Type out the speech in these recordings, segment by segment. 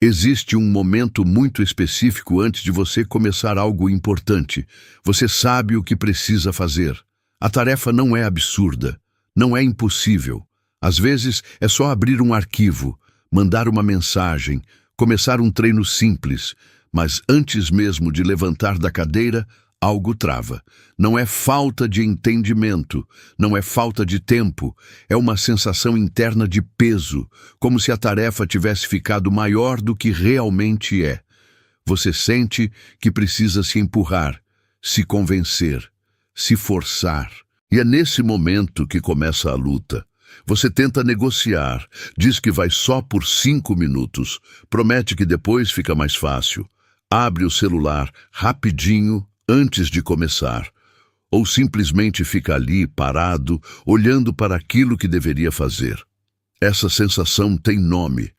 Existe um momento muito específico antes de você começar algo importante. Você sabe o que precisa fazer. A tarefa não é absurda, não é impossível. Às vezes é só abrir um arquivo, mandar uma mensagem, começar um treino simples, mas antes mesmo de levantar da cadeira, algo trava. Não é falta de entendimento, não é falta de tempo, é uma sensação interna de peso, como se a tarefa tivesse ficado maior do que realmente é. Você sente que precisa se empurrar, se convencer, se forçar. E é nesse momento que começa a luta. Você tenta negociar, diz que vai só por 5 minutos, promete que depois fica mais fácil. Abre o celular rapidinho antes de começar, ou simplesmente fica ali parado, olhando para aquilo que deveria fazer. Essa sensação tem nome,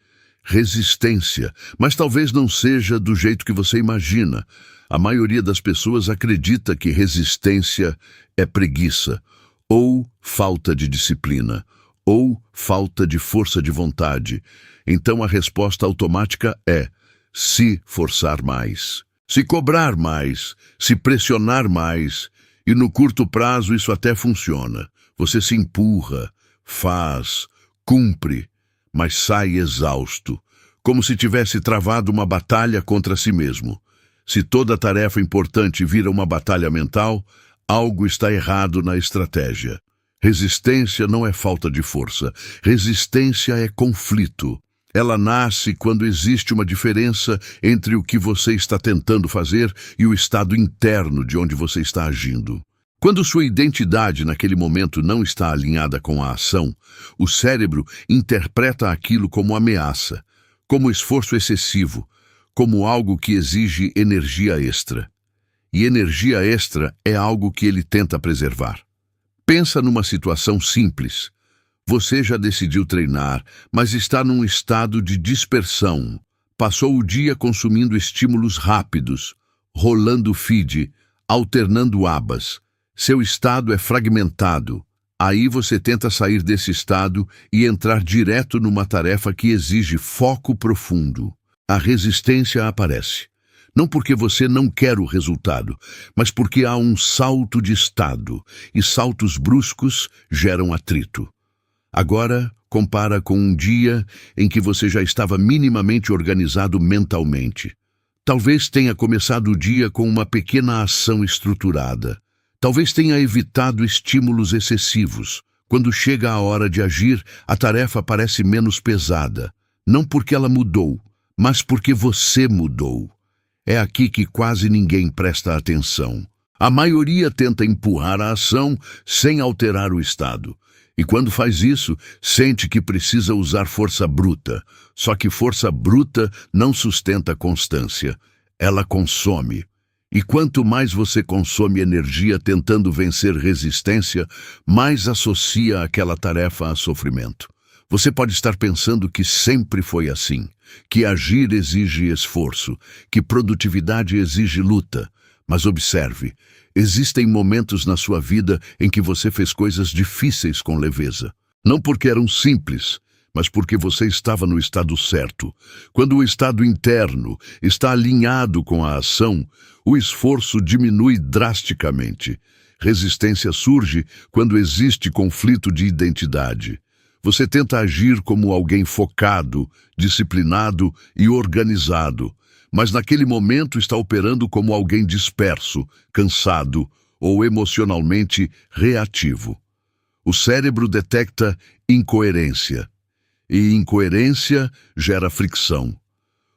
resistência, mas talvez não seja do jeito que você imagina. A maioria das pessoas acredita que resistência é preguiça, ou falta de disciplina, ou falta de força de vontade. Então a resposta automática é se forçar mais, se cobrar mais, se pressionar mais, e no curto prazo isso até funciona. Você se empurra, faz, cumpre, mas sai exausto, como se tivesse travado uma batalha contra si mesmo. Se toda tarefa importante vira uma batalha mental, algo está errado na estratégia. Resistência não é falta de força, resistência é conflito. Ela nasce quando existe uma diferença entre o que você está tentando fazer e o estado interno de onde você está agindo. Quando sua identidade naquele momento não está alinhada com a ação, o cérebro interpreta aquilo como ameaça, como esforço excessivo, como algo que exige energia extra. E energia extra é algo que ele tenta preservar. Pensa numa situação simples. Você já decidiu treinar, mas está num estado de dispersão. Passou o dia consumindo estímulos rápidos, rolando o feed, alternando abas. Seu estado é fragmentado. Aí você tenta sair desse estado e entrar direto numa tarefa que exige foco profundo. A resistência aparece. Não porque você não quer o resultado, mas porque há um salto de estado, e saltos bruscos geram atrito. Agora, compara com um dia em que você já estava minimamente organizado mentalmente. Talvez tenha começado o dia com uma pequena ação estruturada. Talvez tenha evitado estímulos excessivos. Quando chega a hora de agir, a tarefa parece menos pesada. Não porque ela mudou, mas porque você mudou. É aqui que quase ninguém presta atenção. A maioria tenta empurrar a ação sem alterar o estado. E quando faz isso, sente que precisa usar força bruta. Só que força bruta não sustenta constância. Ela consome. E quanto mais você consome energia tentando vencer resistência, mais associa aquela tarefa a sofrimento. Você pode estar pensando que sempre foi assim, que agir exige esforço, que produtividade exige luta. Mas observe, existem momentos na sua vida em que você fez coisas difíceis com leveza. Não porque eram simples, mas porque você estava no estado certo. Quando o estado interno está alinhado com a ação, o esforço diminui drasticamente. Resistência surge quando existe conflito de identidade. Você tenta agir como alguém focado, disciplinado e organizado, mas naquele momento está operando como alguém disperso, cansado ou emocionalmente reativo. O cérebro detecta incoerência, e incoerência gera fricção.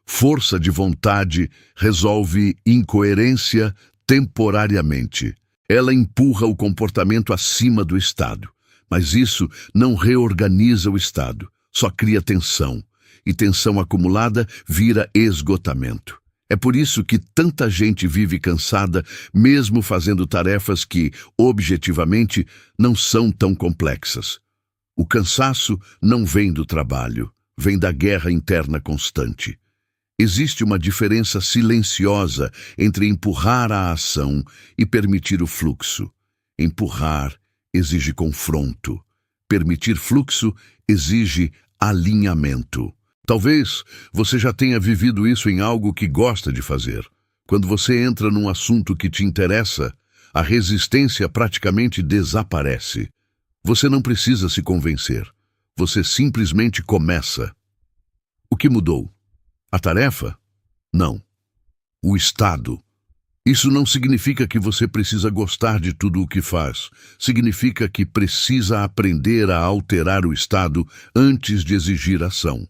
Força de vontade resolve incoerência temporariamente. Ela empurra o comportamento acima do estado, mas isso não reorganiza o estado, só cria tensão. E tensão acumulada vira esgotamento. É por isso que tanta gente vive cansada, mesmo fazendo tarefas que, objetivamente, não são tão complexas. O cansaço não vem do trabalho, vem da guerra interna constante. Existe uma diferença silenciosa entre empurrar a ação e permitir o fluxo. Empurrar exige confronto. Permitir fluxo exige alinhamento. Talvez você já tenha vivido isso em algo que gosta de fazer. Quando você entra num assunto que te interessa, a resistência praticamente desaparece. Você não precisa se convencer. Você simplesmente começa. O que mudou? A tarefa? Não. O estado. Isso não significa que você precisa gostar de tudo o que faz. Significa que precisa aprender a alterar o estado antes de exigir ação.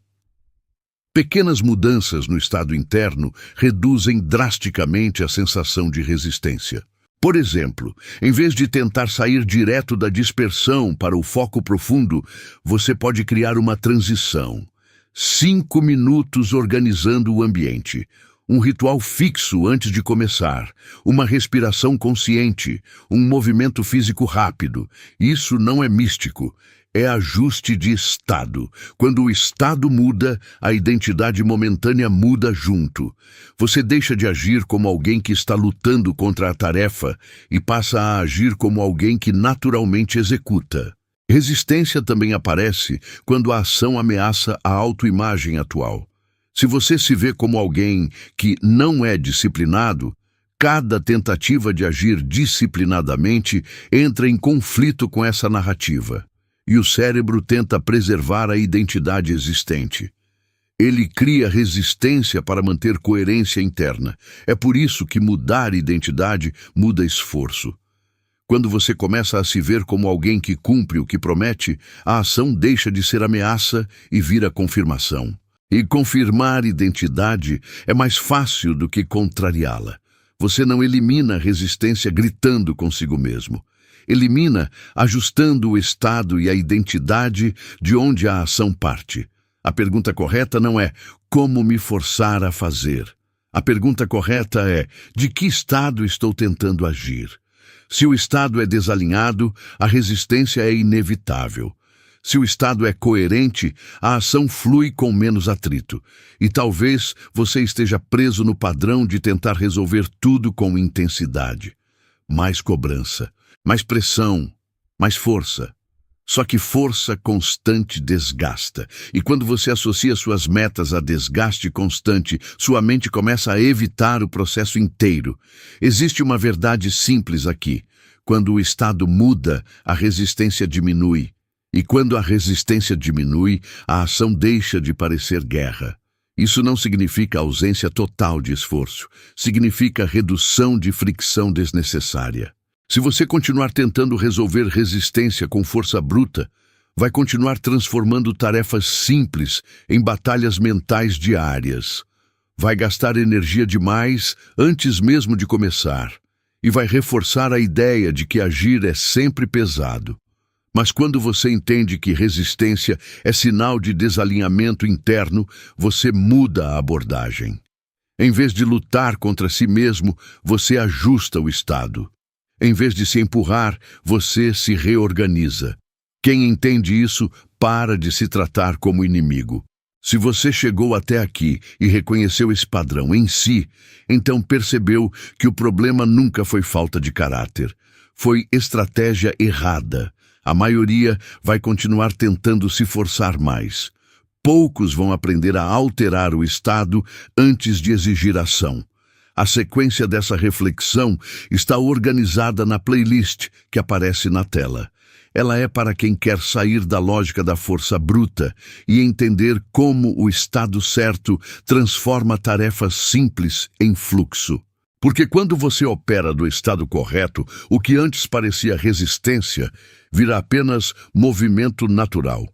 Pequenas mudanças no estado interno reduzem drasticamente a sensação de resistência. Por exemplo, em vez de tentar sair direto da dispersão para o foco profundo, você pode criar uma transição. 5 minutos organizando o ambiente. Um ritual fixo antes de começar, uma respiração consciente, um movimento físico rápido. Isso não é místico, é ajuste de estado. Quando o estado muda, a identidade momentânea muda junto. Você deixa de agir como alguém que está lutando contra a tarefa e passa a agir como alguém que naturalmente executa. Resistência também aparece quando a ação ameaça a autoimagem atual. Se você se vê como alguém que não é disciplinado, cada tentativa de agir disciplinadamente entra em conflito com essa narrativa, e o cérebro tenta preservar a identidade existente. Ele cria resistência para manter coerência interna. É por isso que mudar identidade muda esforço. Quando você começa a se ver como alguém que cumpre o que promete, a ação deixa de ser ameaça e vira confirmação. E confirmar identidade é mais fácil do que contrariá-la. Você não elimina a resistência gritando consigo mesmo. Elimina ajustando o estado e a identidade de onde a ação parte. A pergunta correta não é como me forçar a fazer. A pergunta correta é de que estado estou tentando agir. Se o estado é desalinhado, a resistência é inevitável. Se o estado é coerente, a ação flui com menos atrito. E talvez você esteja preso no padrão de tentar resolver tudo com intensidade. Mais cobrança, mais pressão, mais força. Só que força constante desgasta. E quando você associa suas metas a desgaste constante, sua mente começa a evitar o processo inteiro. Existe uma verdade simples aqui. Quando o estado muda, a resistência diminui. E quando a resistência diminui, a ação deixa de parecer guerra. Isso não significa ausência total de esforço. Significa redução de fricção desnecessária. Se você continuar tentando resolver resistência com força bruta, vai continuar transformando tarefas simples em batalhas mentais diárias. Vai gastar energia demais antes mesmo de começar. E vai reforçar a ideia de que agir é sempre pesado. Mas quando você entende que resistência é sinal de desalinhamento interno, você muda a abordagem. Em vez de lutar contra si mesmo, você ajusta o estado. Em vez de se empurrar, você se reorganiza. Quem entende isso, para de se tratar como inimigo. Se você chegou até aqui e reconheceu esse padrão em si, então percebeu que o problema nunca foi falta de caráter. Foi estratégia errada. A maioria vai continuar tentando se forçar mais. Poucos vão aprender a alterar o estado antes de exigir ação. A sequência dessa reflexão está organizada na playlist que aparece na tela. Ela é para quem quer sair da lógica da força bruta e entender como o estado certo transforma tarefas simples em fluxo. Porque quando você opera do estado correto, o que antes parecia resistência vira apenas movimento natural.